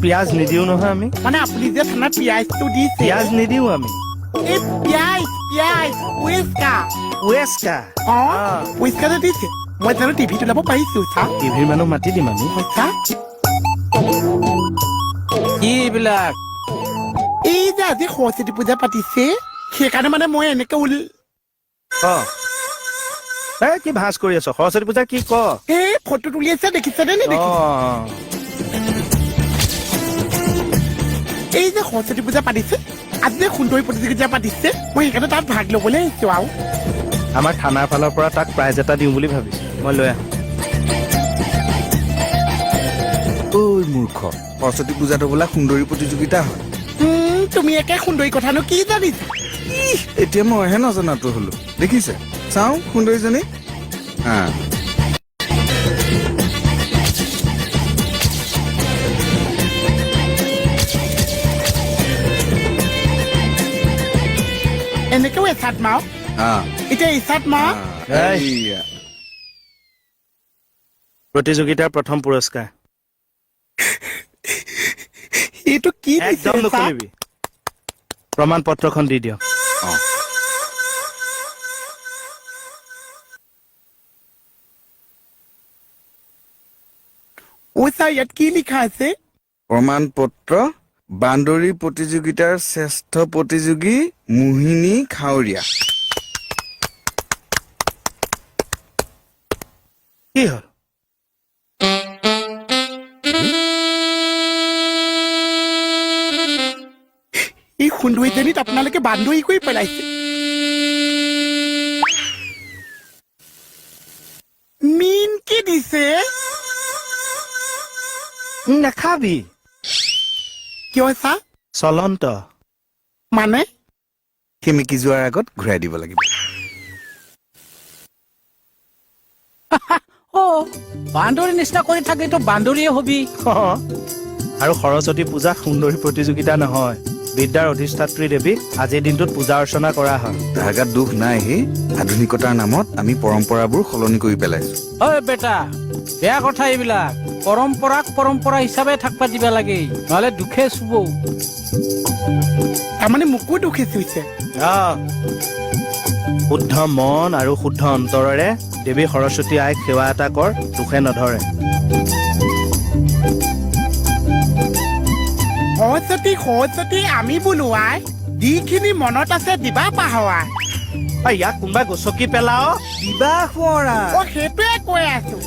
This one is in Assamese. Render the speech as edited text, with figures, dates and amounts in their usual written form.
পিয়াজ নিদিও নহয় আমি মানে আপুনি যে থানাত পিয়াজটো দিছে পিয়াজ নিদিও আমি এই পিয়াজ উয়েস্কা ৱেস্কা উয়েস্কাটো দিছে মই জানো টিভিত ওলাব পাৰিছো চা টিভিৰ মানুহ মাতি দিম আমি চা কি এইবিলাক এই যে আজি সৰস্বতী পূজা পাতিছে সেইকাৰণে মানে মই এনেকে কি ভাজ কৰি আছ সৰস্বতী পূজা কি ক এই ফটো তুলি আছে দেখিছেনে নেদেখিছে এই যে সৰস্বতী পূজা পাতিছে আজি যে সুন্দৰী প্ৰতিযোগিতা পাতিছে মই সেইকাৰণে তাত ভাগ ল'বলৈ আহিছো আৰু আমাৰ থানাৰ ফালৰ পৰা তাক প্ৰাইজ এটা দিওঁ বুলি ভাবিছো মই লৈ আহোঁ ঐ মূৰ্খ সৰস্বতী পূজাটো বোলা সুন্দৰী প্ৰতিযোগিতা হয় তুমি একে সুন্দৰী কথানো কি জানিছা এতিয়া মইহে নজনাটো হলো দেখিছে চাওঁ সুন্দৰীজনী এনেকেও এচাত মাও এতিয়া এচাত মা প্ৰতিযোগিতাৰ প্ৰথম পুৰস্কাৰ এইটো কি একদম নকৰিবি প্ৰমাণ পত্ৰখন দি দিয়ক ওচা ইয়াত কি লিখা আছে প্ৰমাণ পত্ৰ বান্দৰী প্ৰতিযোগিতাৰ শ্ৰেষ্ঠ প্ৰতিযোগী মোহিনী খাৱৰীয়া কি হ'ল এই সুন্দৰীজনীত আপোনালোকে বান্দৰী কৰি পেলাইছে মিন কি দিছে নাখাবি কিয় চা চলন্ত মানে সেমেকি যোৱাৰ আগত ঘূৰাই দিব লাগিব বান্দৰীৰ নিচিনা কৰি থাকিতো বান্দৰীয়ে হবি আৰু সৰস্বতী পূজা সুন্দৰী প্ৰতিযোগিতা নহয় বিদ্যাৰ অধিষ্ঠাত্ৰী দেৱীক আজিৰ দিনটোত পূজা অৰ্চনা কৰা হয় তাৰ গাত দুখ নাই হে আধুনিকতাৰ নামত আমি পৰম্পৰাবোৰ সলনি কৰি পেলাইছো ঐ বেটা বেয়া কথা এইবিলাক পৰম্পৰা হিচাপে থাকবা দিবা লাগে নহলে দুখে চুব তাৰমানে মোকো দুখে চুইছে শুদ্ধ মন আৰু শুদ্ধ অন্তৰেৰে দেৱী সৰস্বতী আইক সেৱা এটা কৰ দুখে নধৰে সৰস্বতী আমি বোলো আই যিখিনি মনত আছে দিবা পাহৰা ইয়াক কোনোবাই গচকি পেলাও দিবা সোঁৱৰা সেইটোৱে কৈ আছো